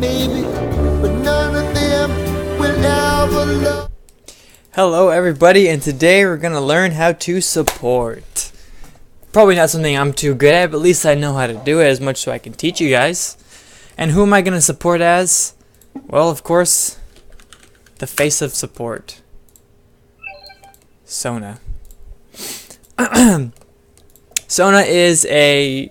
maybe, but none of them will ever love. Hello everybody, and today we're gonna learn how to support. Probably not something I'm too good at, but at least I know how to do it as much so I can teach you guys. And who am I gonna support as? Well, of course, the face of support, Sona. Sona is a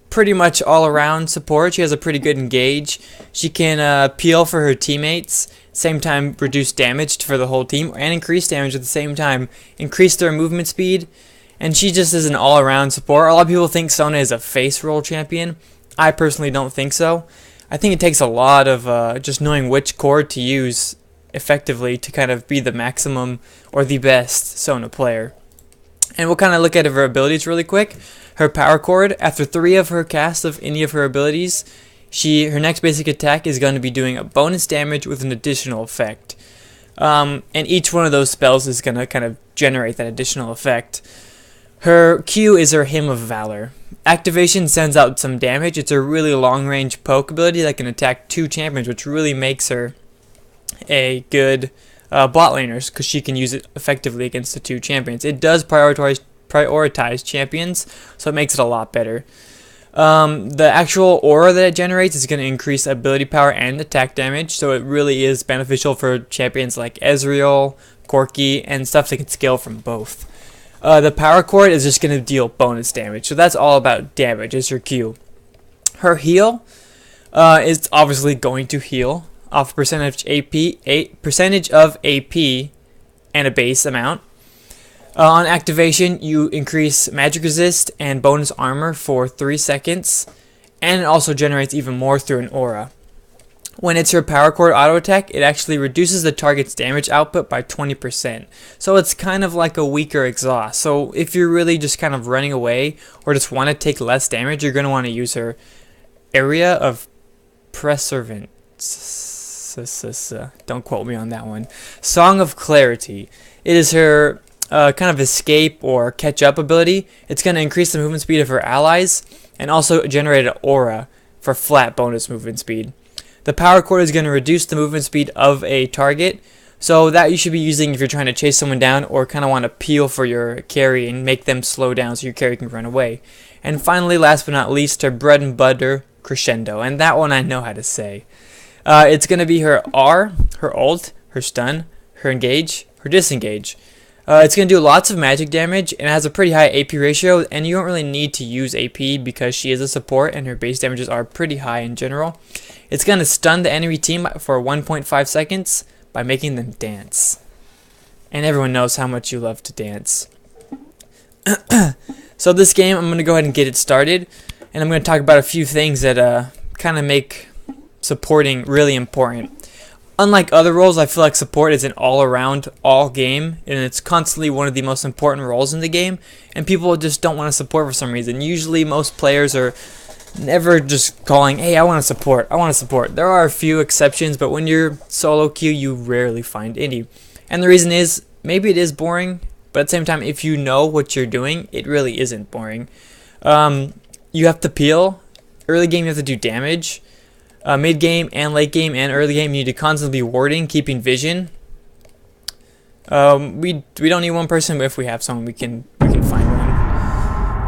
pretty much all-around support. She has a pretty good engage. She can peel for her teammates, same time reduce damage for the whole team, and increase damage at the same time, increase their movement speed, and she just is an all-around support. A lot of people think Sona is a face role champion. I personally don't think so. I think it takes a lot of just knowing which chord to use effectively to kind of be the maximum or the best Sona player. And we'll kind of look at her abilities really quick. Her power chord, after 3 of her casts of any of her abilities, her next basic attack is going to be doing a bonus damage with an additional effect. And each one of those spells is going to kind of generate that additional effect. Her Q is her Hymn of Valor. Activation sends out some damage. It's a really long-range poke ability that can attack 2 champions, which really makes her a good bot laners, because she can use it effectively against the 2 champions. It does prioritize champions, so it makes it a lot better. The actual aura that it generates is going to increase ability power and attack damage, so it really is beneficial for champions like Ezreal, Corki, and stuff that can scale from both. The power chord is just going to deal bonus damage, so that's all about damage, is her Q. Her heal is obviously going to heal off percentage of AP and a base amount. On activation, you increase magic resist and bonus armor for 3 seconds, and it also generates even more through an aura. When it's her power chord auto attack, it actually reduces the target's damage output by 20%. So it's kind of like a weaker exhaust. So if you're really just kind of running away or just want to take less damage, you're going to want to use her Area of Preservance. Don't quote me on that one. Song of Clarity. It is her kind of escape or catch up ability. It's going to increase the movement speed of her allies and also generate an aura for flat bonus movement speed. The power chord is going to reduce the movement speed of a target, so that you should be using if you're trying to chase someone down or kind of want to peel for your carry and make them slow down so your carry can run away. And finally, last but not least, her bread and butter, Crescendo, and that one I know how to say. It's going to be her R, her ult, her stun, her engage, her disengage. It's going to do lots of magic damage and has a pretty high AP ratio, and you don't really need to use AP because she is a support and her base damages are pretty high in general. It's going to stun the enemy team for 1.5 seconds by making them dance. And everyone knows how much you love to dance. So this game, I'm going to go ahead and get it started, and I'm going to talk about a few things that kind of make supporting really important. Unlike other roles, I feel like support is an all-around, all-game, and it's constantly one of the most important roles in the game, and people just don't want to support for some reason. Usually most players are never just calling, hey, I want to support, I want to support. There are a few exceptions, but when you're solo queue, you rarely find any. And the reason is, maybe it is boring, but at the same time, if you know what you're doing, it really isn't boring. You have to peel. Early game, you have to do damage. Mid game and late game and early game, you need to constantly be warding, keeping vision. We don't need one person, but if we have someone, we can find one.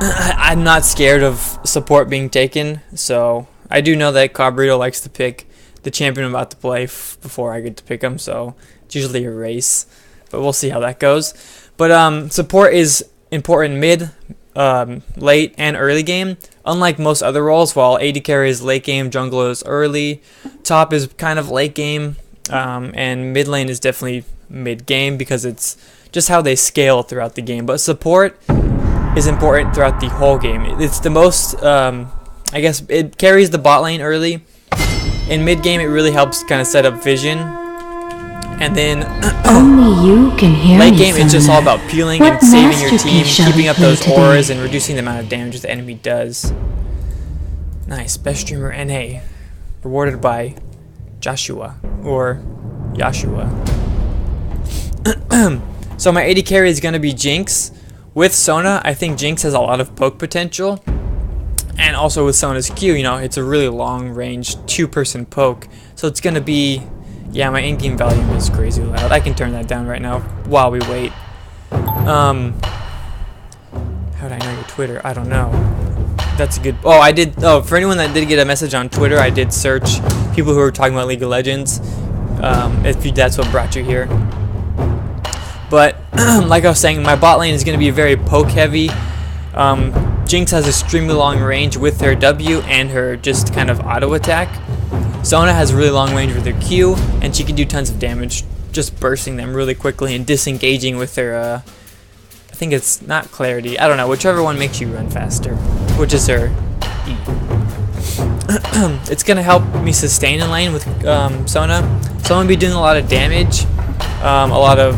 I'm not scared of support being taken, so I do know that Cabrito likes to pick the champion I'm about to play before I get to pick him, so it's usually a race, but we'll see how that goes. But support is important mid, late, and early game. Unlike most other roles, while AD carry is late game, jungle is early, top is kind of late game, and mid lane is definitely mid game because it's just how they scale throughout the game. But support is important throughout the whole game. It's the most, I guess, it carries the bot lane early. In mid game, it really helps kind of set up vision. And then only you can hear late me, game, it's just all about peeling and saving your team, masterpiece keeping up shall we those play auras, today? and reducing the amount of damage the enemy does. Nice. Best streamer NA. Rewarded by Joshua. Or Yashua. So my AD carry is going to be Jinx. With Sona, I think Jinx has a lot of poke potential. And also with Sona's Q, you know, it's a really long range 2-person poke. So it's going to be, yeah, my in-game volume is crazy loud. I can turn that down right now while we wait. How would I know your Twitter? I don't know. That's a good, oh, I did, oh, for anyone that did get a message on Twitter, I did search people who were talking about League of Legends. That's what brought you here. But, like I was saying, my bot lane is going to be very poke heavy. Jinx has extremely long range with her W and her just kind of auto attack. Sona has really long range with her Q, and she can do tons of damage, just bursting them really quickly and disengaging with her, I think it's not clarity, I don't know, whichever one makes you run faster, which is her E. It's going to help me sustain in lane with Sona, so I'm going to be doing a lot of damage, a lot of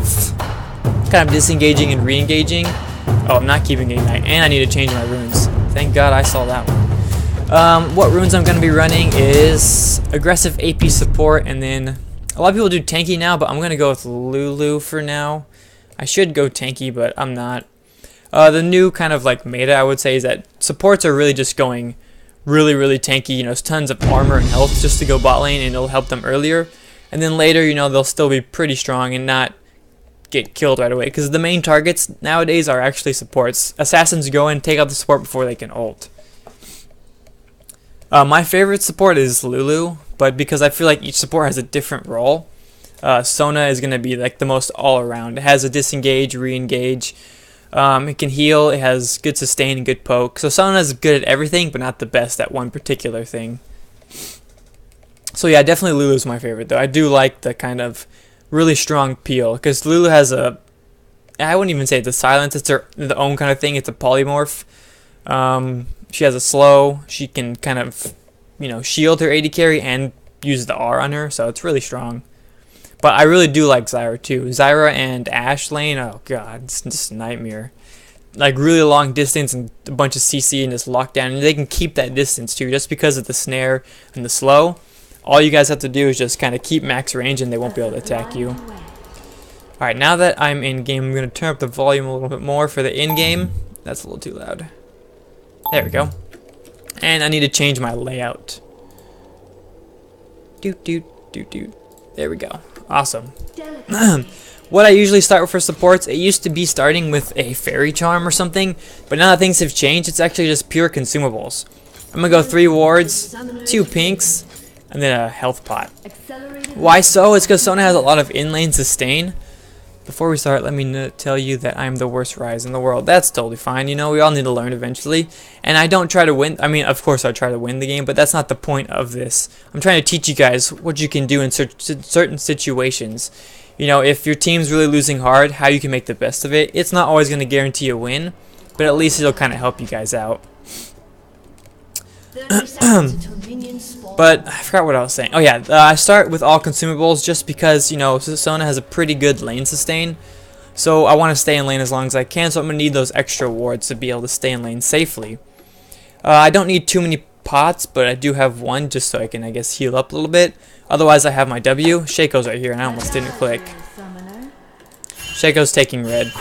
kind of disengaging and re-engaging. Oh, I'm not keeping Ignite, and I need to change my runes. Thank God I saw that one. What runes I'm going to be running is aggressive AP support, and then a lot of people do tanky now, but I'm going to go with Lulu for now. I should go tanky, but I'm not. The new kind of like meta, I would say, is that supports are really just going really, really tanky. You know, tons of armor and health just to go bot lane, and it'll help them earlier. And then later, you know, they'll still be pretty strong and not get killed right away, because the main targets nowadays are actually supports. Assassins go in, take out the support before they can ult. My favorite support is Lulu, but because I feel like each support has a different role, Sona is going to be like the most all-around. It has a disengage, re-engage, it can heal, it has good sustain and good poke. So Sona is good at everything, but not the best at one particular thing. So yeah, definitely Lulu's my favorite, though. I do like the kind of really strong peel, because Lulu has a, I wouldn't even say it's a silence, it's her own kind of thing. It's a polymorph. She has a slow, she can kind of, you know, shield her AD carry and use the R on her, so it's really strong. But I really do like Zyra too. Zyra and Ashe lane, oh god, it's just a nightmare. Like really long distance and a bunch of CC and just lockdown, and they can keep that distance too, just because of the snare and the slow. All you guys have to do is just kind of keep max range and they won't be able to attack you. Alright, now that I'm in game, I'm going to turn up the volume a little bit more for the in-game. That's a little too loud. There we go. And I need to change my layout. Doot, doot, doot, doot. There we go. Awesome. What I usually start with for supports, it used to be starting with a fairy charm or something, but now that things have changed, it's actually just pure consumables. I'm going to go 3 wards, 2 pinks, and then a health pot. Why so? It's because Sona has a lot of in-lane sustain. Before we start, let me tell you that I'm the worst Ryze in the world. That's totally fine. You know, we all need to learn eventually. And I don't try to win. I mean, of course I try to win the game, but that's not the point of this. I'm trying to teach you guys what you can do in certain situations. You know, if your team's really losing hard, how you can make the best of it. It's not always going to guarantee a win, but at least it'll kind of help you guys out. But I forgot what I was saying. Oh yeah, I start with all consumables just because, you know, Sona has a pretty good lane sustain. So I want to stay in lane as long as I can, so I'm going to need those extra wards to be able to stay in lane safely. I don't need too many pots, but I do have one just so I can, I guess, heal up a little bit. Otherwise, I have my W. Shaco's right here, and I almost didn't click. Shaco's taking red.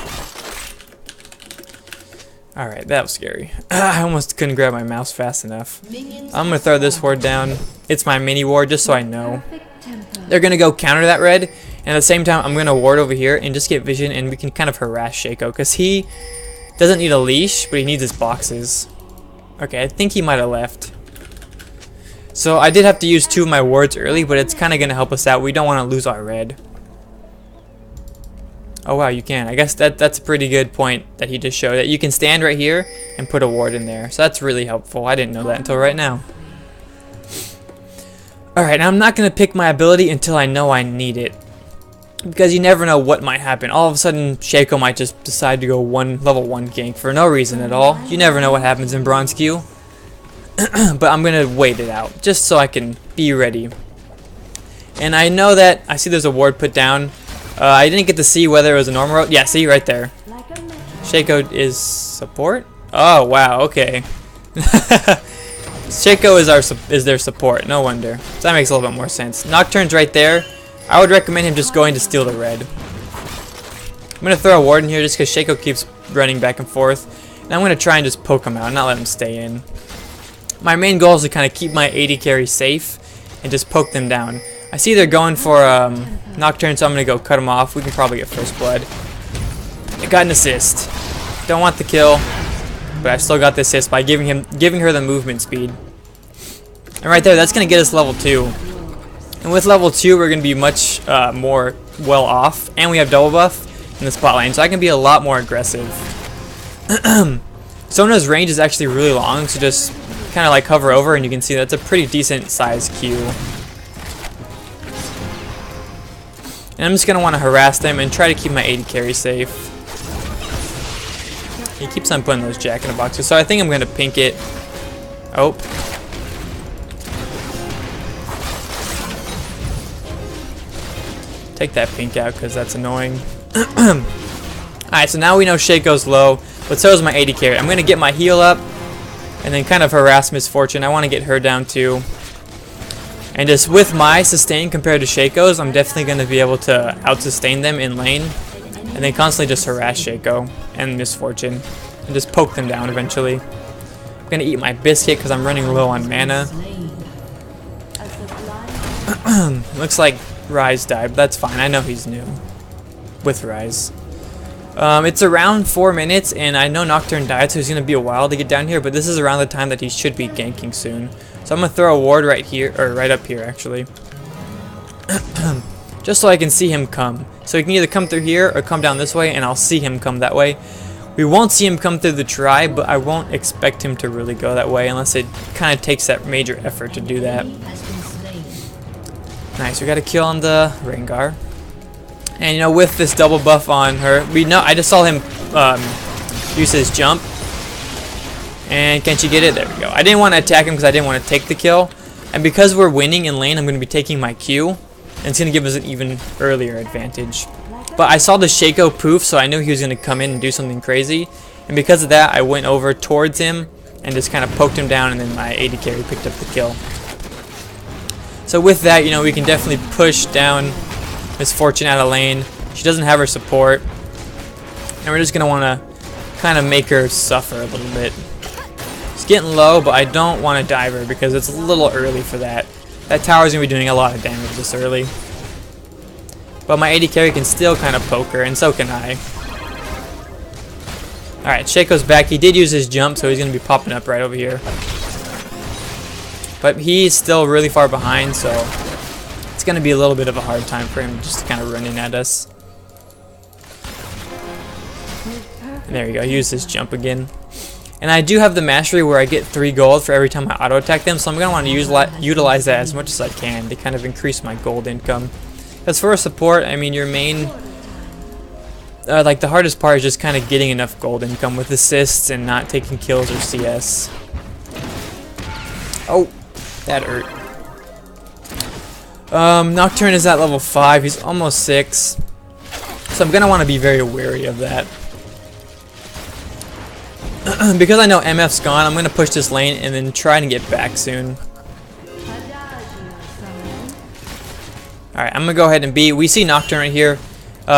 Alright, that was scary. I almost couldn't grab my mouse fast enough. I'm going to throw this ward down. It's my mini ward, just so I know. They're going to go counter that red, and at the same time, I'm going to ward over here and just get vision, and we can kind of harass Shaco, because he doesn't need a leash, but he needs his boxes. Okay, I think he might have left. So I did have to use 2 of my wards early, but it's kind of going to help us out. We don't want to lose our red. Oh wow, you can. I guess that's a pretty good point that he just showed, that you can stand right here and put a ward in there. So that's really helpful. I didn't know that until right now. Alright, now I'm not going to pick my ability until I know I need it, because you never know what might happen. All of a sudden, Shaco might just decide to go level 1 gank for no reason at all. You never know what happens in bronze queue. But I'm going to wait it out, just so I can be ready. And I know that, I see there's a ward put down. I didn't get to see whether it was a normal road. Yeah, see right there. Shaco is support? Oh, wow, okay. Shaco is their support, no wonder. So that makes a little bit more sense. Nocturne's right there. I would recommend him just going to steal the red. I'm going to throw a ward in here just because Shaco keeps running back and forth. And I'm going to try and just poke him out, not let him stay in. my main goal is to kind of keep my AD carry safe and just poke them down. I see they're going for Nocturne, so I'm going to go cut them off. We can probably get first blood. I got an assist. Don't want the kill, but I still got the assist by giving her the movement speed. And right there, that's going to get us level 2. And with level 2, we're going to be much more well off. And we have double buff in the spot lane, so I can be a lot more aggressive. Sona's range is actually really long, so just kind of like hover over and you can see that's a pretty decent size Q. And I'm just going to want to harass them and try to keep my AD carry safe. He keeps on putting those Jack in the boxes, so I think I'm going to pink it. Oh. Take that pink out because that's annoying. Alright, so now we know Shaco's low, but so is my AD carry. I'm going to get my heal up and then kind of harass Misfortune. I want to get her down too. And just with my sustain compared to Shaco's, I'm definitely going to be able to out-sustain them in lane. And then constantly just harass Shaco and Misfortune. And just poke them down eventually. I'm going to eat my biscuit because I'm running low on mana. Looks like Ryze died, but that's fine. I know he's new with Ryze. It's around 4 minutes, and I know Nocturne died, so he's going to be a while to get down here, but this is around the time that he should be ganking soon. So I'm going to throw a ward right here, or right up here, actually. Just so I can see him come. So he can either come through here or come down this way, and I'll see him come that way. We won't see him come through the tribe, but I won't expect him to really go that way unless it kind of takes that major effort to do that. Nice, we got a kill on the Rengar. And you know, with this double buff on her, I just saw him use his jump. And can she get it? There we go. I didn't want to attack him because I didn't want to take the kill. And because we're winning in lane, I'm going to be taking my Q. And it's going to give us an even earlier advantage. But I saw the Shaco poof, so I knew he was going to come in and do something crazy. And because of that, I went over towards him and just kind of poked him down, and then my AD carry picked up the kill. So with that, you know, we can definitely push down Misfortune out of lane. She doesn't have her support. And we're just going to want to kind of make her suffer a little bit. It's getting low, but I don't want to dive her because it's a little early for that. That tower's going to be doing a lot of damage this early. But my AD carry can still kind of poke her, and so can I. Alright, Shaco's back. He did use his jump, so he's going to be popping up right over here. But he's still really far behind, so it's going to be a little bit of a hard time for him just to kind of run in at us. And there you go, use his jump again. And I do have the mastery where I get 3 gold for every time I auto attack them, so I'm going to want to utilize that as much as I can to kind of increase my gold income. As for a support, I mean, your main, like the hardest part is just kind of getting enough gold income with assists and not taking kills or CS. Oh, that hurt. Nocturne is at level 5. He's almost 6. So I'm going to want to be very wary of that. Because I know MF's gone, I'm going to push this lane and then try and get back soon. Alright, I'm going to go ahead and B. We see Nocturne right here.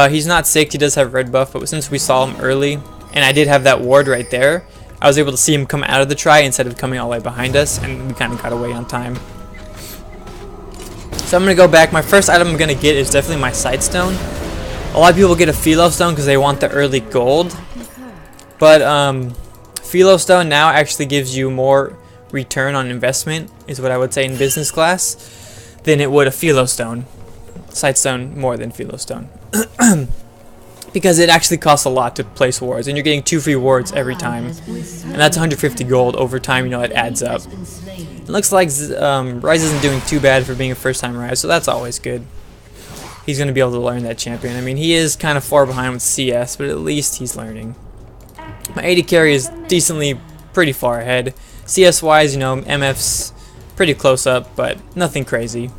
He's not 6. He does have red buff, but since we saw him early, and I did have that ward right there, I was able to see him come out of the try instead of coming all the way behind us, and we kind of got away on time. So I'm going to go back. My first item I'm going to get is definitely my Sightstone. A lot of people get a Philo Stone because they want the early gold. But Philo Stone now actually gives you more return on investment, is what I would say in business class, than it would a Philo Stone. Sightstone more than Philo Stone. Because it actually costs a lot to place wards, and you're getting 2 free wards every time. And that's 150 gold over time, you know, it adds up. It looks like Ryze isn't doing too bad for being a first-time Ryze, so that's always good. He's going to be able to learn that champion. I mean, he is kind of far behind with CS, but at least he's learning. My AD carry is decently pretty far ahead. CS-wise, you know, MF's pretty close up, but nothing crazy.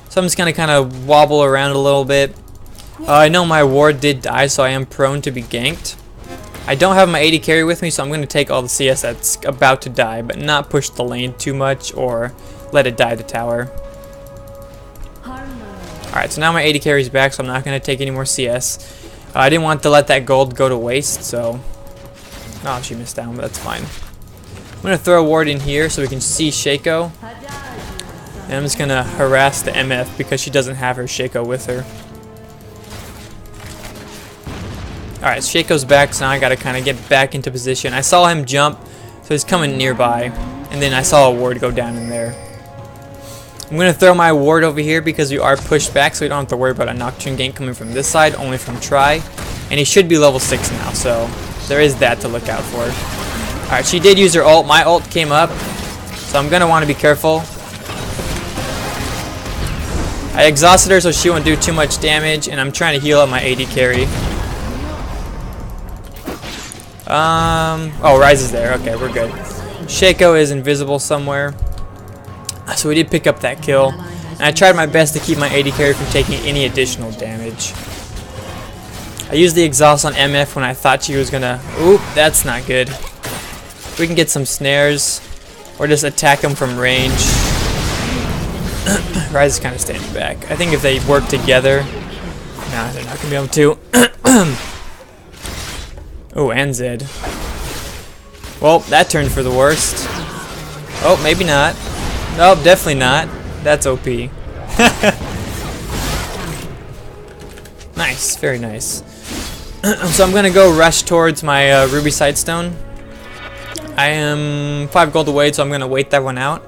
So I'm just going to kind of wobble around a little bit. I know my ward did die, so I am prone to be ganked. I don't have my AD carry with me, so I'm going to take all the CS that's about to die, but not push the lane too much or let it die the tower. Alright, so now my AD carry's back, so I'm not going to take any more CS. I didn't want to let that gold go to waste, so... Oh, she missed down, but that's fine. I'm gonna throw a ward in here so we can see Shaco. And I'm just gonna harass the MF because she doesn't have her Shaco with her. Alright, Shaco's back, so now I gotta kind of get back into position. I saw him jump, so he's coming nearby. And then I saw a ward go down in there. I'm gonna throw my ward over here because we are pushed back, so we don't have to worry about a Nocturne gank coming from this side, only from Try. And he should be level 6 now, so there is that to look out for. Alright, she did use her ult. My ult came up, so I'm gonna want to be careful. I exhausted her so she won't do too much damage, and I'm trying to heal up my AD carry. Oh, Ryze is there. Okay, we're good. Shaco is invisible somewhere. So we did pick up that kill. And I tried my best to keep my AD carry from taking any additional damage. I used the exhaust on MF when I thought she was gonna... Oop, that's not good. We can get some snares. Or just attack them from range. Ryze is kind of standing back. I think if they work together... Nah, they're not gonna be able to. Oh, and Zed. Well, that turned for the worst. Oh, maybe not. Nope, definitely not. That's OP. Nice, very nice. So I'm gonna go rush towards my Ruby Sightstone. I am 5 gold away, so I'm gonna wait that one out.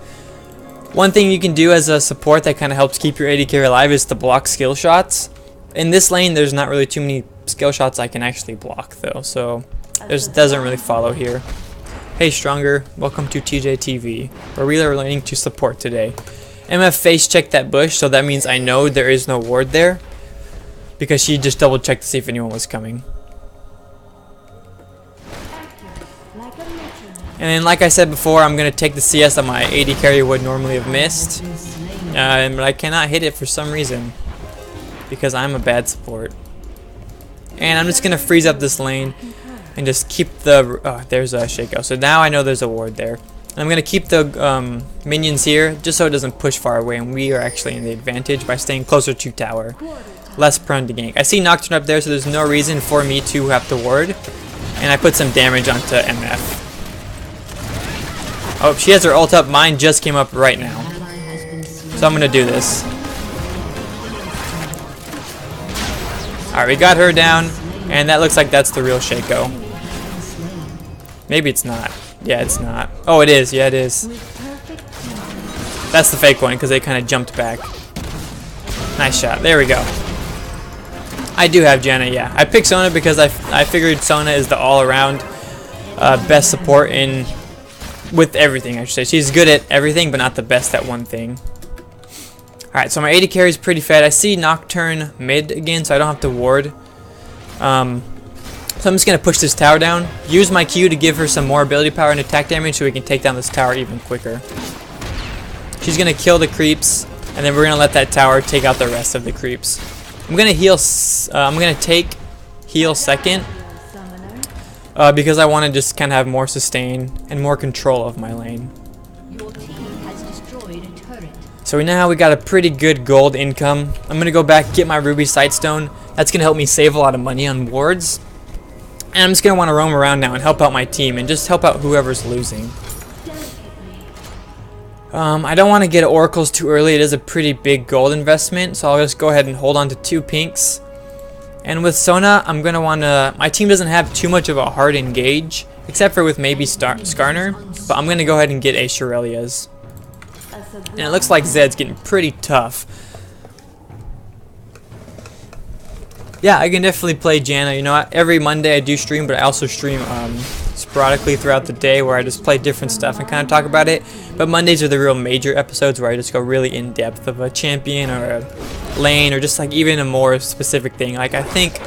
One thing you can do as a support that kind of helps keep your AD carry alive is to block skill shots. In this lane, there's not really too many skill shots I can actually block though, so it doesn't really follow here. Hey Stronger, welcome to TeehJayTV, where we are learning to support today. MF face checked that bush, so that means I know there is no ward there, because she just double checked to see if anyone was coming. And then like I said before, I'm going to take the CS that my AD carry would normally have missed, but I cannot hit it for some reason, because I'm a bad support. And I'm just going to freeze up this lane and just keep the... Oh, there's a Shaco. So now I know there's a ward there. And I'm going to keep the minions here just so it doesn't push far away, and we are actually in the advantage by staying closer to tower. Less prone to gank. I see Nocturne up there, so there's no reason for me to have to ward. And I put some damage onto MF. Oh, she has her ult up. Mine just came up right now. So I'm going to do this. Alright, we got her down, and that looks like that's the real Shaco. Maybe it's not. Yeah, it's not. Oh, it is. Yeah, it is. That's the fake one, because they kind of jumped back. Nice shot. There we go. I do have Janna, yeah. I picked Sona because I figured Sona is the all-around best support in... with everything, I should say. She's good at everything, but not the best at one thing. Alright, so my AD carry is pretty fed. I see Nocturne mid again, so I don't have to ward. So I'm just going to push this tower down. Use my Q to give her some more ability power and attack damage so we can take down this tower even quicker. She's going to kill the creeps, and then we're going to let that tower take out the rest of the creeps. I'm going to heal... I'm going to take heal second. Because I want to just kind of have more sustain and more control of my lane. So now we got a pretty good gold income. I'm going to go back, get my Ruby Sightstone. That's going to help me save a lot of money on wards. And I'm just going to want to roam around now and help out my team and just help out whoever's losing. I don't want to get oracles too early. It is a pretty big gold investment, so I'll just go ahead and hold on to 2 pinks. And with Sona, I'm going to want to... My team doesn't have too much of a hard engage, except for with maybe Skarner, but I'm going to go ahead and get a Shurelya's. And it looks like Zed's getting pretty tough. Yeah, I can definitely play Janna. You know, every Monday I do stream, but I also stream sporadically throughout the day where I just play different stuff and kind of talk about it. But Mondays are the real major episodes where I just go really in depth of a champion or a lane or just like even a more specific thing. Like I think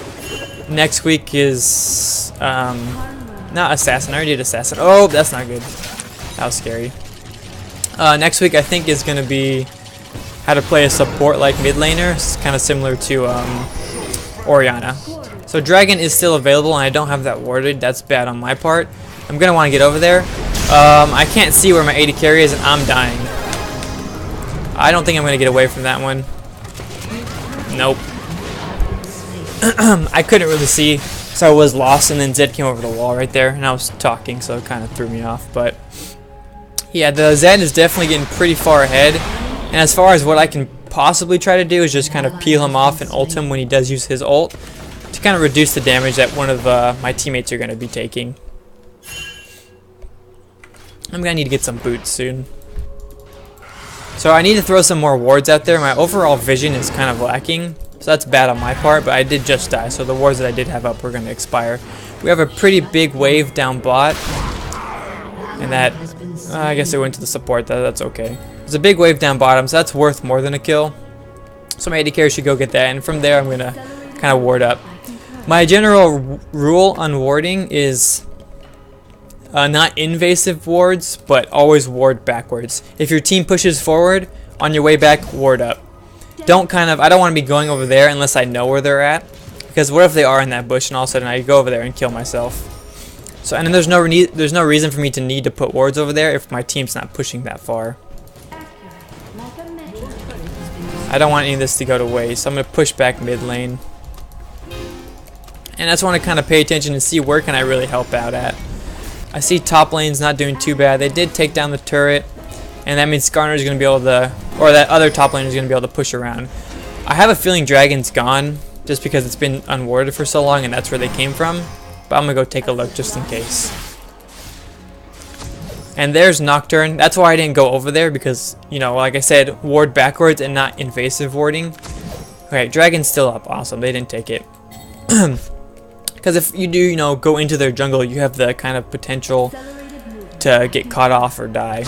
next week is not Assassin. I already did Assassin. Oh, that's not good. That was scary. Next week I think is going to be how to play a support like mid laner. It's kind of similar to Orianna. So Dragon is still available and I don't have that warded. That's bad on my part. I'm going to want to get over there. I can't see where my AD carry is and I'm dying. I don't think I'm going to get away from that one. Nope. I couldn't really see, so I was lost, and then Zed came over the wall right there, and I was talking, so it kind of threw me off. But Yeah, the Zed is definitely getting pretty far ahead. And as far as what I can possibly try to do is just kind of peel him off and ult him when he does use his ult to kind of reduce the damage that one of my teammates are going to be taking. I'm going to need to get some boots soon. So I need to throw some more wards out there. My overall vision is kind of lacking. So that's bad on my part, but I did just die. So the wards that I did have up were going to expire. We have a pretty big wave down bot. And that, I guess it went to the support. That's okay. There's a big wave down bottom, so that's worth more than a kill. So my AD carry should go get that. And from there, I'm going to kind of ward up. My general rule on warding is not invasive wards, but always ward backwards. If your team pushes forward, on your way back, ward up. I don't want to be going over there unless I know where they're at. Because what if they are in that bush and all of a sudden I go over there and kill myself? So, and then there's no reason for me to need to put wards over there if my team's not pushing that far. I don't want any of this to go to waste, so I'm going to push back mid lane. And I just want to kind of pay attention and see where can I really help out at. I see top lane's not doing too bad. They did take down the turret, and that means Skarner's going to be able to, or that other top lane is going to be able to push around. I have a feeling Dragon's gone, just because it's been unwarded for so long and that's where they came from. But I'm going to go take a look just in case. And there's Nocturne. That's why I didn't go over there because, you know, like I said, ward backwards and not invasive warding. Okay, Dragon's still up. Awesome. They didn't take it. Because if you do, you know, go into their jungle, you have the kind of potential to get caught off or die.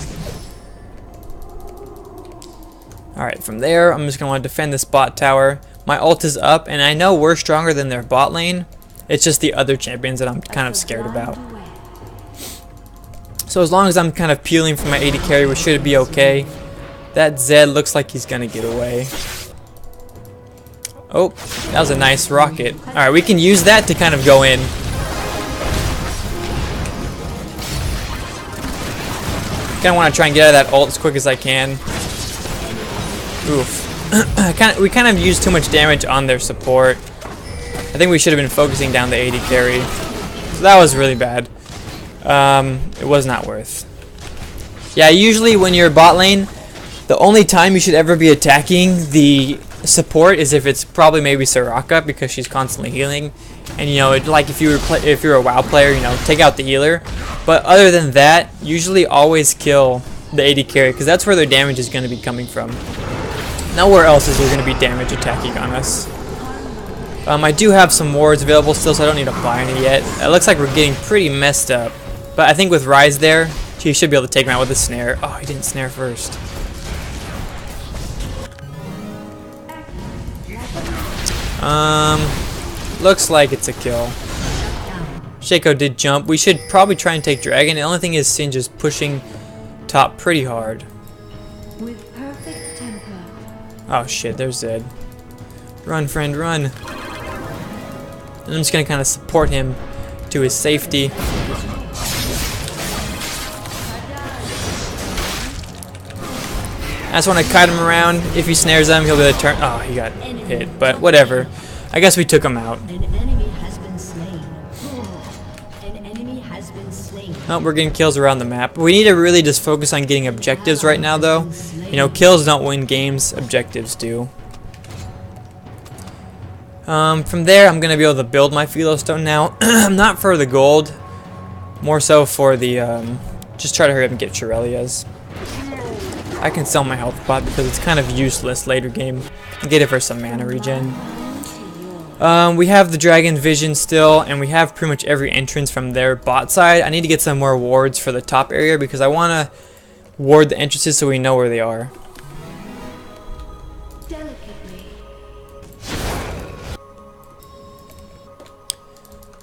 Alright, from there, I'm just going to want to defend this bot tower. My ult is up, and I know we're stronger than their bot lane. It's just the other champions that I'm kind of scared about. So as long as I'm kind of peeling for my AD carry, we should be okay. That Zed looks like he's going to get away. Oh, that was a nice rocket. Alright, we can use that to kind of go in. Kind of want to try and get out of that ult as quick as I can. Oof. We kind of used too much damage on their support. I think we should have been focusing down the AD carry. So that was really bad. It was not worth. Yeah, usually when you're bot lane, the only time you should ever be attacking the support is if it's probably maybe Soraka because she's constantly healing. And you know, like if you're a WoW player, you know, take out the healer. But other than that, usually always kill the AD carry because that's where their damage is going to be coming from. Nowhere else is there going to be damage attacking on us. I do have some wards available still, so I don't need to apply any yet. It looks like we're getting pretty messed up. But I think with Ryze there, he should be able to take him out with a snare. Oh, he didn't snare first. Looks like it's a kill. Shaco did jump. We should probably try and take Dragon. The only thing is Singe is pushing top pretty hard. Oh shit, there's Zed. Run, friend, run. And I'm just going to kind of support him to his safety. I just want to kite him around. If he snares him, he'll be able to turn. Oh, he got hit, but whatever. I guess we took him out. Oh, we're getting kills around the map. We need to really just focus on getting objectives right now, though. You know, kills don't win games, objectives do. From there, I'm going to be able to build my Philo Stone now. Not for the gold, more so for the, just try to hurry up and get Shirelia's. I can sell my health pot because it's kind of useless later game. Get it for some mana regen. We have the Dragon Vision still, and we have pretty much every entrance from their bot side. I need to get some more wards for the top area because I want to ward the entrances so we know where they are.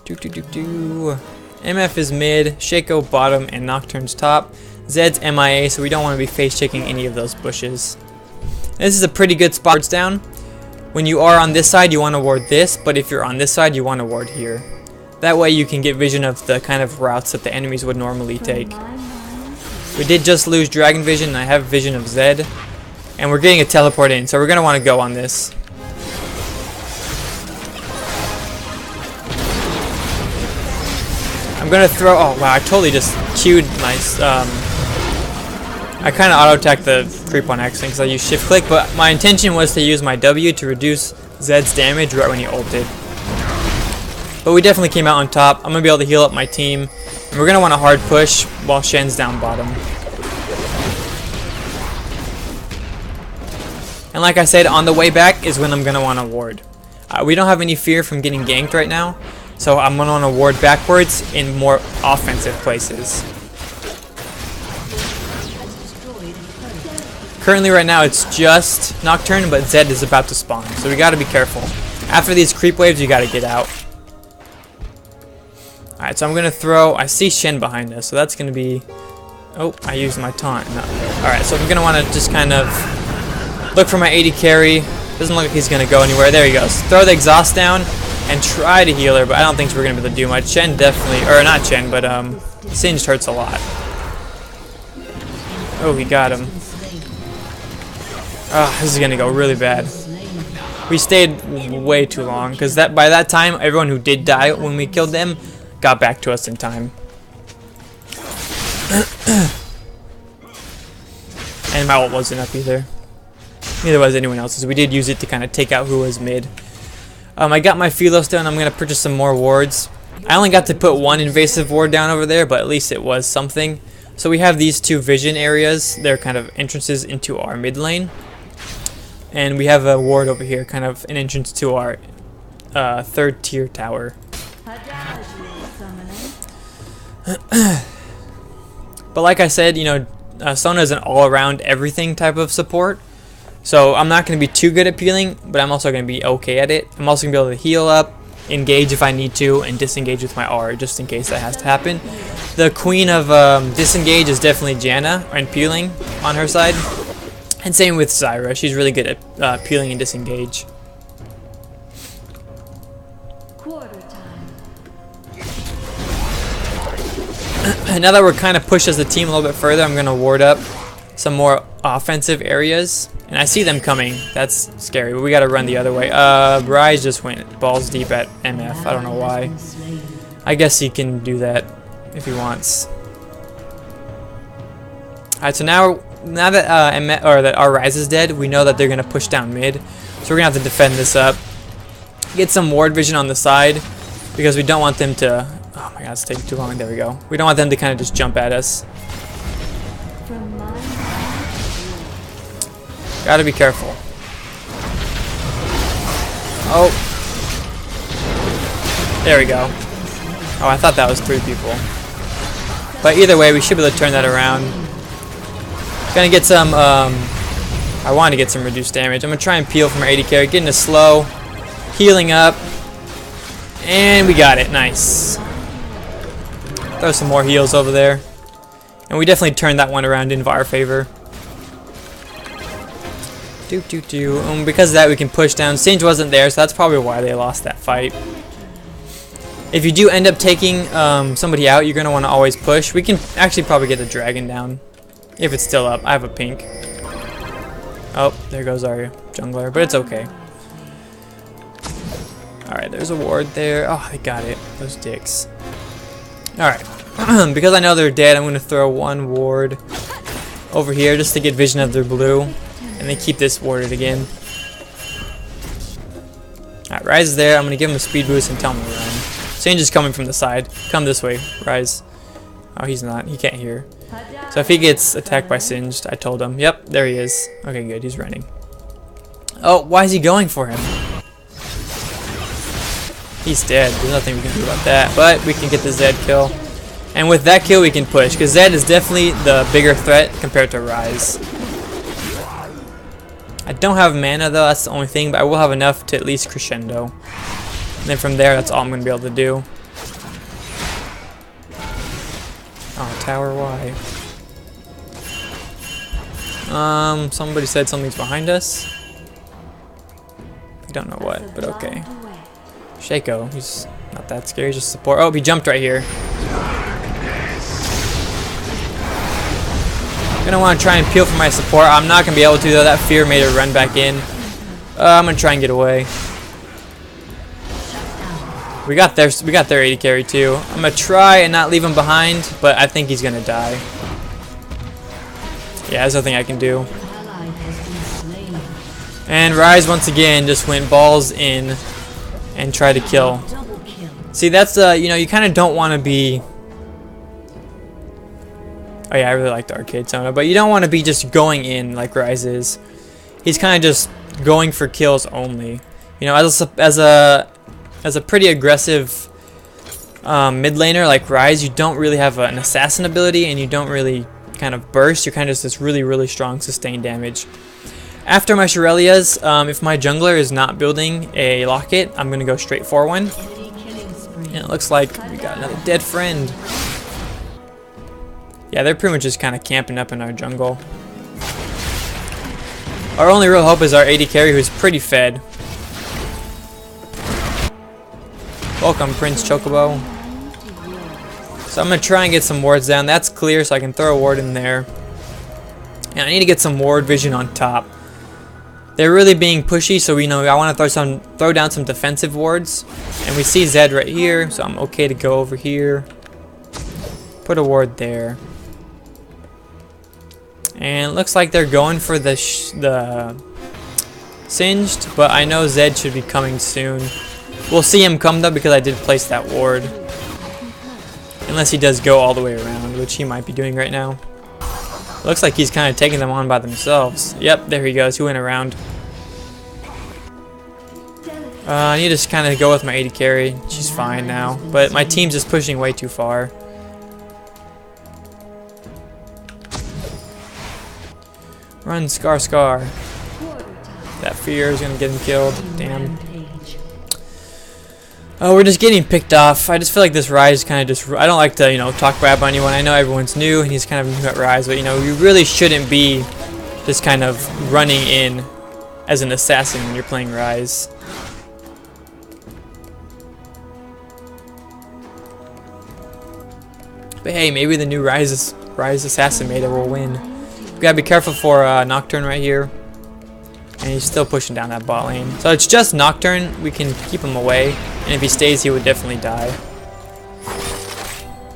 MF is mid, Shaco bottom, and Nocturne's top. Zed's MIA, so we don't want to be face checking any of those bushes. This is a pretty good spot. It's down. When you are on this side, you want to ward this, but if you're on this side, you want to ward here. That way you can get vision of the kind of routes that the enemies would normally take. We did just lose Dragon Vision, and I have vision of Zed. And we're getting a teleport in, so we're going to want to go on this. I'm gonna throw. Oh wow! I totally just queued my I kind of auto-attacked the creep on accident because I used shift click, but my intention was to use my W to reduce Zed's damage right when he ulted. But we definitely came out on top. I'm going to be able to heal up my team. And we're going to want a hard push while Shen's down bottom. And like I said, on the way back is when I'm going to want to ward. We don't have any fear from getting ganked right now, so I'm going to want to ward backwards in more offensive places. Currently right now it's just Nocturne, but Zed is about to spawn, so we got to be careful. After these creep waves, you got to get out. Alright, so I'm going to throw... I see Shen behind us, so that's going to be... Oh, I used my taunt. No. Alright, so I'm going to want to just kind of look for my AD carry. Doesn't look like he's going to go anywhere. There he goes. Throw the exhaust down and try to heal her, but I don't think we're going to be able to do much. Shen definitely... Or not Shen, but Singed hurts a lot. Oh, he got him. Oh, this is going to go really bad. We stayed way too long, because by that time, everyone who did die when we killed them got back to us in time. And my ult wasn't up either. Neither was anyone else's. We did use it to kind of take out who was mid. I got my Philos down. I'm going to purchase some more wards. I only got to put one invasive ward down over there, but at least it was something. So we have these two vision areas. They're kind of entrances into our mid lane. And we have a ward over here, kind of an entrance to our third tier tower. But like I said, you know, Sona is an all-around everything type of support. So I'm not going to be too good at peeling, but I'm also going to be okay at it. I'm also going to be able to heal up, engage if I need to, and disengage with my R just in case that has to happen. The queen of disengage is definitely Janna and peeling on her side. And same with Zyra. She's really good at peeling and disengage. Now that we're kind of pushed as a team a little bit further, I'm going to ward up some more offensive areas. And I see them coming. That's scary, but we got to run the other way. Ryze just went balls deep at MF. I don't know why. I guess he can do that if he wants. Alright, so now that that our Ryze is dead, we know that they're going to push down mid. So we're going to have to defend this up. Get some ward vision on the side, because we don't want them to... Oh my god, it's taking too long. There we go. We don't want them to kind of just jump at us. Gotta be careful. Oh. There we go. Oh, I thought that was 3 people. But either way, we should be able to turn that around. Gonna get some, I want to get some reduced damage. I'm gonna try and peel from our AD carry, getting a slow, healing up, and we got it. Nice. Throw some more heals over there, and we definitely turned that one around in our favor. Because of that, we can push down. Singe wasn't there, so that's probably why they lost that fight. If you do end up taking somebody out, you're gonna want to always push. We can actually probably get a dragon down. If it's still up. I have a pink. Oh, there goes our jungler, but it's okay. Alright, there's a ward there. Oh, I got it. Those dicks. Alright. Because I know they're dead, I'm going to throw one ward over here just to get vision of their blue. And then keep this warded again. Alright, Ryze is there. I'm going to give him a speed boost and tell him to run. Singe is coming from the side. Come this way, Ryze. Oh, he's not. He can't hear. So if he gets attacked by Singed, I told him. Yep, there he is. Okay, good. He's running. Oh, why is he going for him? He's dead. There's nothing we can do about that. But we can get the Zed kill. And with that kill, we can push. Because Zed is definitely the bigger threat compared to Ryze. I don't have mana, though. That's the only thing. But I will have enough to at least crescendo. And then from there, that's all I'm going to be able to do. Oh, tower, why? Somebody said something's behind us. I don't know what, but okay. Shaco, he's not that scary, just support. Oh, he jumped right here. I'm gonna want to try and peel for my support. I'm not gonna be able to though. That fear made her run back in. I'm gonna try and get away. We got their AD carry too. I'm gonna try and not leave him behind, but I think he's gonna die. Yeah, there's nothing I can do. And Rise once again just went balls in and tried to kill. See, that's you know, you kind of don't want to be. Oh yeah, I really like the arcade Sona, but you don't want to be just going in like Rise is. He's kind of just going for kills only. You know, as a pretty aggressive mid laner like Rise, you don't really have an assassin ability, and you don't really kind of burst. You're kind of just this really strong sustained damage. After my Shurelya's, if my jungler is not building a locket, I'm gonna go straight for one. And it looks like we got another dead friend. Yeah, they're pretty much just kind of camping up in our jungle. Our only real hope is our AD carry, who's pretty fed. Welcome, Prince Chocobo. So I'm going to try and get some wards down. That's clear, so I can throw a ward in there. And I need to get some ward vision on top. They're really being pushy, so we know I want to throw down some defensive wards. And we see Zed right here, so I'm okay to go over here. Put a ward there. And it looks like they're going for the Singed, but I know Zed should be coming soon. We'll see him come though, because I did place that ward. Unless he does go all the way around, which he might be doing right now. Looks like he's kind of taking them on by themselves. Yep, there he goes. He went around. I need to just kind of go with my AD carry. She's fine now. But my team's just pushing way too far. Run, Scar. That fear is going to get him killed. Damn. Oh, we're just getting picked off. I just feel like this Rise kind of just... I don't like to, you know, talk crap on anyone. I know everyone's new and he's kind of new at Rise, but, you know, you really shouldn't be just kind of running in as an assassin when you're playing Rise. But hey, maybe the new Rise assassin meta will win. We gotta be careful for Nocturne right here. And he's still pushing down that bot lane. So it's just Nocturne. We can keep him away. And if he stays, he would definitely die.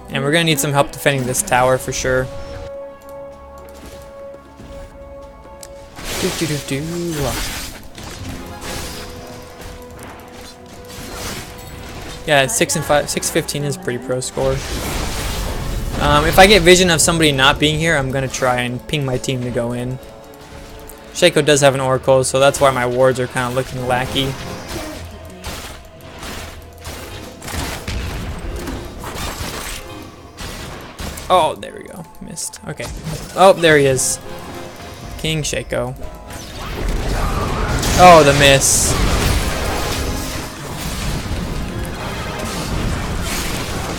And we're going to need some help defending this tower for sure. Yeah, 6-15 is a pretty pro score. If I get vision of somebody not being here, I'm going to try and ping my team to go in. Shaco does have an Oracle, so that's why my wards are kind of looking lackey. Oh, there we go. Missed. Okay. Oh, there he is. King Shaco. Oh, the miss.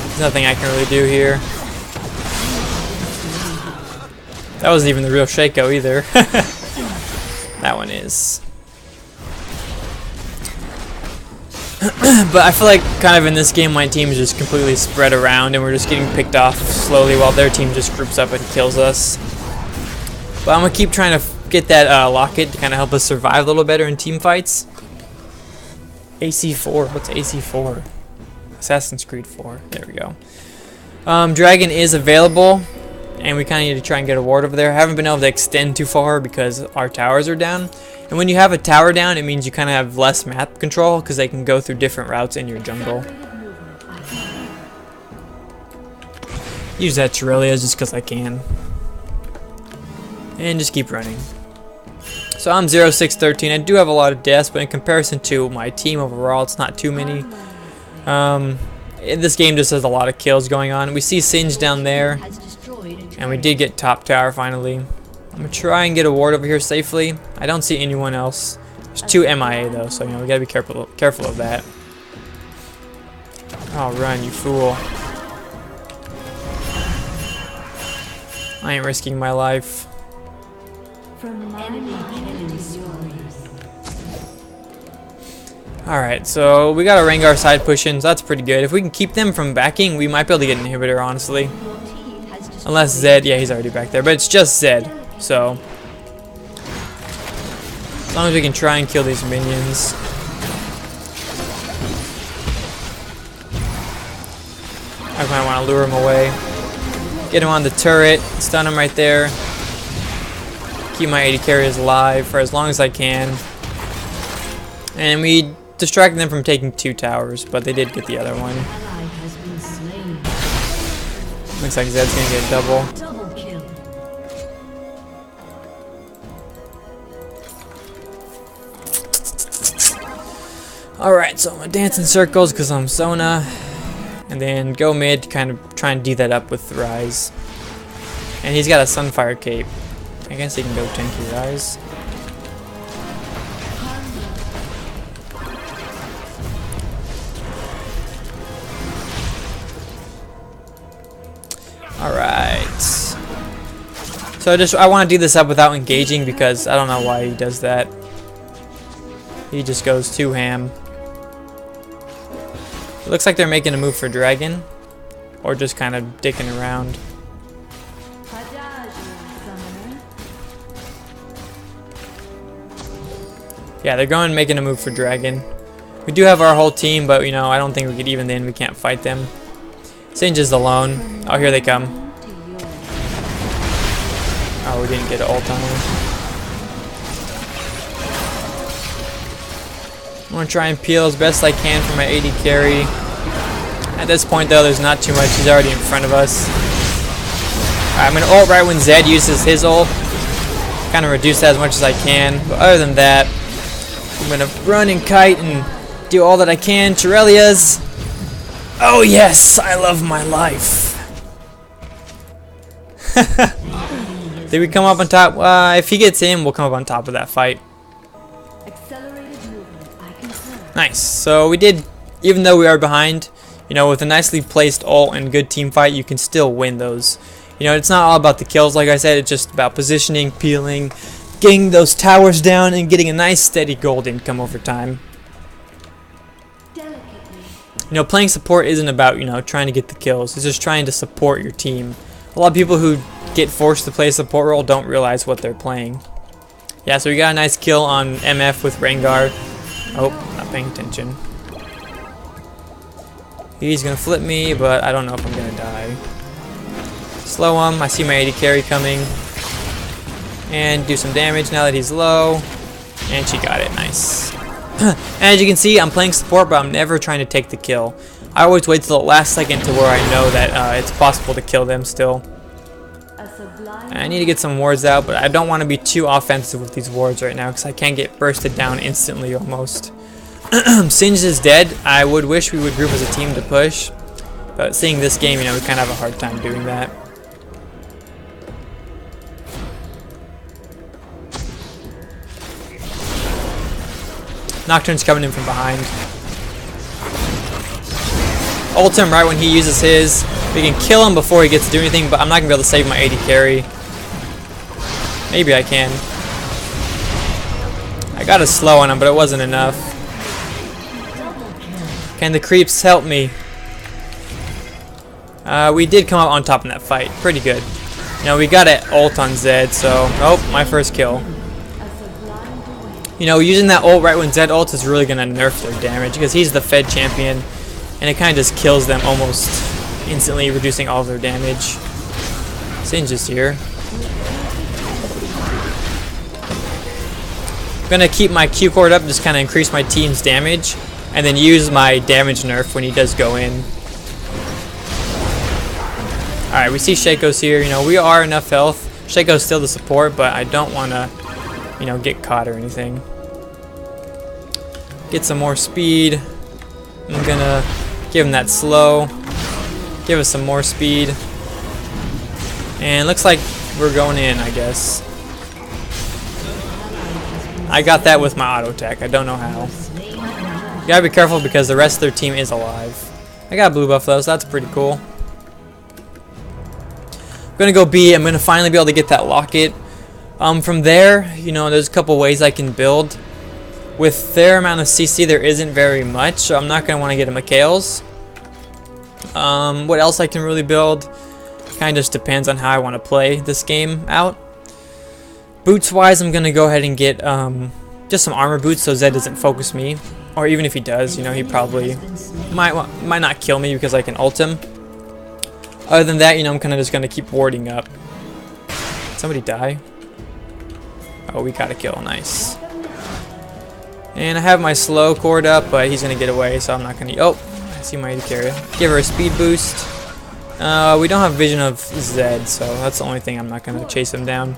There's nothing I can really do here. That wasn't even the real Shaco either. That one is. But I feel like kind of in this game my team is just completely spread around and we're just getting picked off slowly while their team just groups up and kills us. But I'm going to keep trying to get that locket to kind of help us survive a little better in team fights. AC4. What's AC4? Assassin's Creed 4. There we go. Dragon is available. And we kind of need to try and get a ward over there. I haven't been able to extend too far because our towers are down. And when you have a tower down, it means you kind of have less map control because they can go through different routes in your jungle. Use that Shurelya just because I can. And just keep running. So I'm 0-6-13. I do have a lot of deaths, but in comparison to my team overall, it's not too many. This game just has a lot of kills going on. We see Singe down there. And we did get top tower finally. I'm going to try and get a ward over here safely. I don't see anyone else. There's 2 MIA though, so you know we got to be careful of that. Oh, run, you fool. I ain't risking my life. Alright, so we got a Rengar side pushing, so that's pretty good. If we can keep them from backing, we might be able to get an inhibitor, honestly. Unless Zed, yeah, he's already back there, but it's just Zed, so as long as we can try and kill these minions. I might want to lure him away. Get him on the turret, stun him right there. Keep my AD carries alive for as long as I can. And we distracted them from taking 2 towers, but they did get the other one. Looks like Zed's gonna get a double. Alright, so I'm gonna dance in circles because I'm Sona. And then go mid to kind of try and do that up with Rise. And he's got a Sunfire cape. I guess he can go tanky Rise. Alright. So I want to do this up without engaging because I don't know why he does that. He just goes too ham. It looks like they're making a move for Dragon. Or just kind of dicking around. Yeah, they're going making a move for Dragon. We do have our whole team, but you know, I don't think we could even in. We can't fight them. Singe is alone. Oh, here they come. Oh, we didn't get an ult on him. I'm gonna try and peel as best I can for my AD carry. At this point though, there's not too much. He's already in front of us. Alright, I'm gonna ult right when Zed uses his ult. Kind of reduce that as much as I can. But other than that, I'm gonna run and kite and do all that I can. Terrelias. Oh yes, I love my life. Did we come up on top? If he gets in, we'll come up on top of that fight. Nice. So we did, even though we are behind, you know, with a nicely placed ult and good team fight, you can still win those. You know, it's not all about the kills, like I said. It's just about positioning, peeling, getting those towers down, and getting a nice steady gold income over time. You know, playing support isn't about, you know, trying to get the kills. It's just trying to support your team. A lot of people who get forced to play a support role don't realize what they're playing. Yeah, so we got a nice kill on MF with Rengar. Oh, not paying attention. He's gonna flip me, but I don't know if I'm gonna die. Slow him. I see my AD carry coming. And do some damage now that he's low. And she got it. Nice. And as you can see, I'm playing support, but I'm never trying to take the kill. I always wait till the last second to where I know that it's possible to kill them still. And I need to get some wards out, but I don't want to be too offensive with these wards right now because I can get bursted down instantly almost. Singe is dead. I would wish we would group as a team to push, but seeing this game, you know, we kind of have a hard time doing that. Nocturne's coming in from behind. Ult him right when he uses his. We can kill him before he gets to do anything, but I'm not going to be able to save my AD carry. Maybe I can. I got a slow on him, but it wasn't enough. Can the creeps help me? We did come out on top in that fight. Pretty good. You know, we got an ult on Zed, so... Oh, my first kill. You know, using that ult right when Zed ults is really going to nerf their damage because he's the Fed champion, and it kind of just kills them almost instantly, reducing all of their damage. Singe is here. I'm going to keep my Q cord up, just kind of increase my team's damage, and then use my damage nerf when he does go in. Alright, we see Shaco's here. You know, we are enough health. Shaco's still the support, but I don't want to, you know, get caught or anything. Get some more speed. I'm gonna give him that slow. Give us some more speed. And looks like we're going in, I guess. I got that with my auto attack. I don't know how. You gotta be careful because the rest of their team is alive. I got a blue buff though, so that's pretty cool. I'm gonna go B. I'm gonna finally be able to get that locket. From there, you know, there's a couple ways I can build. With their amount of CC, there isn't very much, so I'm not going to want to get a Mikhail's. What else I can really build? Kind of just depends on how I want to play this game out. Boots-wise, I'm going to go ahead and get just some armor boots so Zed doesn't focus me. Or even if he does, you know, he probably might not kill me because I can ult him. Other than that, you know, I'm kind of just going to keep warding up. Did somebody die? Oh, we got a kill. Nice. And I have my slow cord up, but he's going to get away, so I'm not going to... Oh, I see my AD carry. Give her a speed boost. We don't have vision of Zed, so that's the only thing I'm not going to chase him down.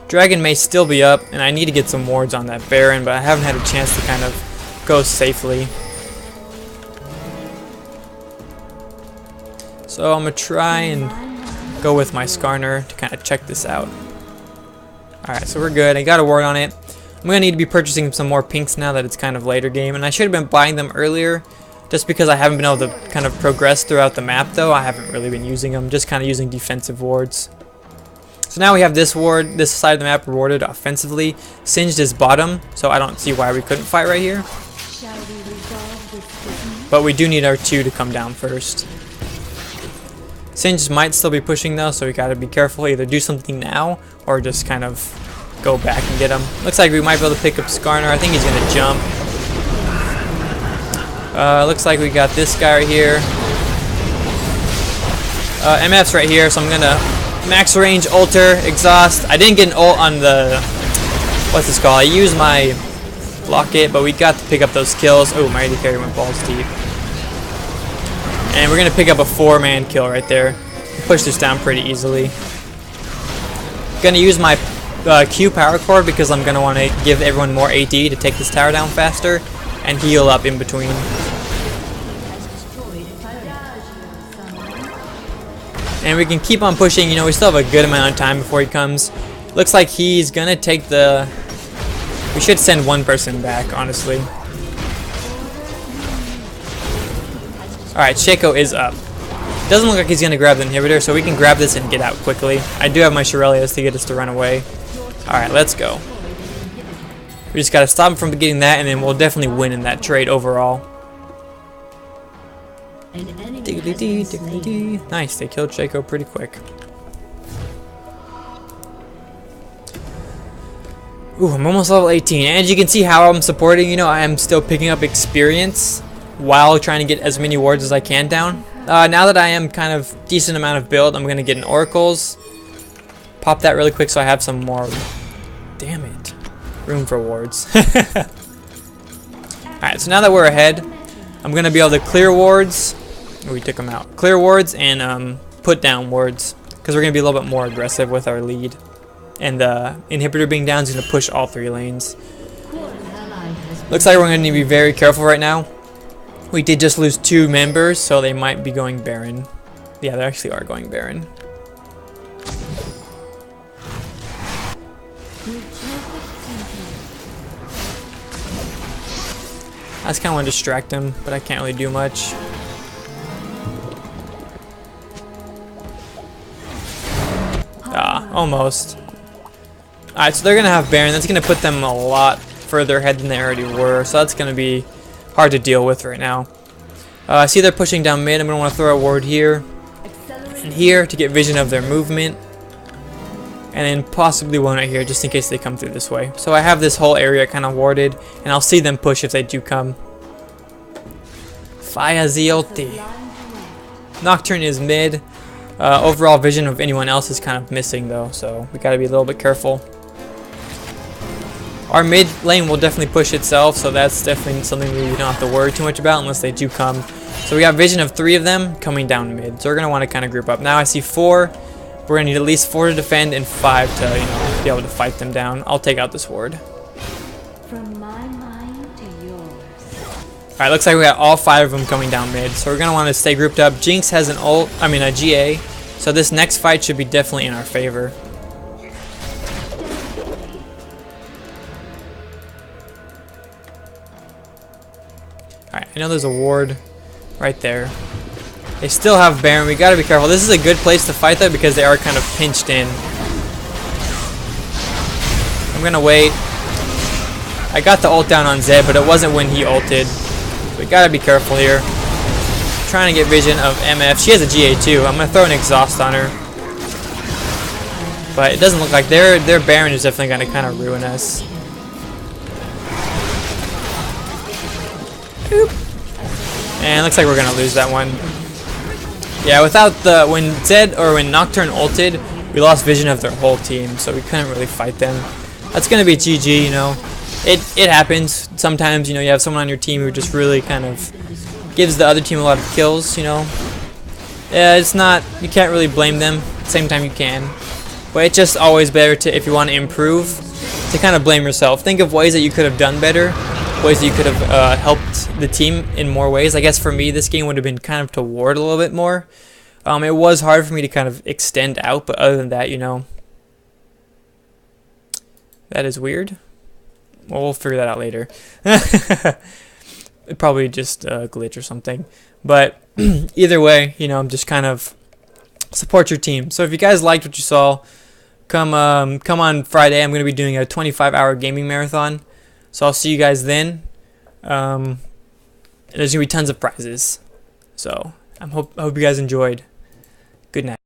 Dragon may still be up, and I need to get some wards on that Baron, but I haven't had a chance to kind of go safely. So I'm going to try and go with my Skarner to kind of check this out. Alright, so we're good. I got a ward on it. I'm going to need to be purchasing some more pinks now that it's kind of later game, and I should have been buying them earlier. Just because I haven't been able to kind of progress throughout the map, though, I haven't really been using them. Just kind of using defensive wards. So now we have this ward, this side of the map rewarded offensively. Singed is bottom, so I don't see why we couldn't fight right here. But we do need our 2 to come down first. Singed might still be pushing though, so we gotta be careful. Either do something now, or just kind of go back and get him. Looks like we might be able to pick up Skarner. I think he's gonna jump. Looks like we got this guy right here. MF's right here, so I'm gonna max range, ulter, exhaust. I didn't get an ult on the, what's this called? I used my locket, but we got to pick up those kills. Oh, my AD carry went balls deep. And we're gonna pick up a 4-man kill right there. Push this down pretty easily. Gonna use my Q power cord because I'm gonna want to give everyone more AD to take this tower down faster and heal up in between. And we can keep on pushing. You know, we still have a good amount of time before he comes. Looks like he's gonna take the... We should send one person back, honestly. Alright, Shaco is up. Doesn't look like he's gonna grab the inhibitor, so we can grab this and get out quickly. I do have my Shirelias to get us to run away. Alright, let's go. We just gotta stop him from getting that, and then we'll definitely win in that trade overall. Diggity-dee, diggity-dee. Nice, they killed Shaco pretty quick. Ooh, I'm almost level 18. And as you can see how I'm supporting, you know, I am still picking up experience while trying to get as many wards as I can down. Now that I am kind of decent amount of build, I'm going to get an Oracles. Pop that really quick so I have some more. Damn it. Room for wards. Alright, so now that we're ahead, I'm going to be able to clear wards. We took them out. Clear wards and put down wards. Because we're going to be a little bit more aggressive with our lead. And the inhibitor being down is going to push all 3 lanes. Looks like we're going to need to be very careful right now. We did just lose 2 members, so they might be going Baron. Yeah, they actually are going Baron. I just kind of want to distract him, but I can't really do much. Ah, almost. Alright, so they're going to have Baron. That's going to put them a lot further ahead than they already were, so that's going to be hard to deal with right now. I see they're pushing down mid. I'm going to want to throw a ward here and here to get vision of their movement. And then possibly one right here just in case they come through this way. So I have this whole area kind of warded, and I'll see them push if they do come. Fire the ulti. Nocturne is mid. Overall vision of anyone else is kind of missing though, so we got to be a little bit careful. Our mid lane will definitely push itself, so that's definitely something we don't have to worry too much about unless they do come. So we got vision of 3 of them coming down mid, so we're going to want to kind of group up. Now I see 4. We're going to need at least 4 to defend and 5 to, you know, be able to fight them down. I'll take out this ward. From my mind to yours. Alright, looks like we got all 5 of them coming down mid, so we're going to want to stay grouped up. Jinx has an ult, a GA, so this next fight should be definitely in our favor. Alright, I know there's a ward right there. They still have Baron. We gotta be careful. This is a good place to fight though because they are kind of pinched in. I'm gonna wait. I got the ult down on Zed, but it wasn't when he ulted. We gotta be careful here. Trying to get vision of MF. She has a GA too. I'm gonna throw an exhaust on her. But it doesn't look like their Baron is definitely gonna kind of ruin us. Oop. And it looks like we're gonna lose that one. Yeah, without when Zed or when Nocturne ulted, we lost vision of their whole team, so we couldn't really fight them. that's gonna be GG. You know, it happens sometimes. You know, you have someone on your team who just really kind of gives the other team a lot of kills. You know, yeah, it's not, you can't really blame them. At the same time, you can, but it's just always better to, if you want to improve, to kind of blame yourself. Think of ways that you could have done better, ways that you could have helped the team in more ways. I guess for me, this game would have been kind of to ward a little bit more. It was hard for me to kind of extend out, but other than that, you know, that is weird. Well, we'll figure that out later. Probably just a glitch or something. But either way, you know, I'm just kind of support your team. So if you guys liked what you saw, come on Friday. I'm going to be doing a 25-hour gaming marathon. So I'll see you guys then. And there's going to be tons of prizes. So I hope you guys enjoyed. Good night.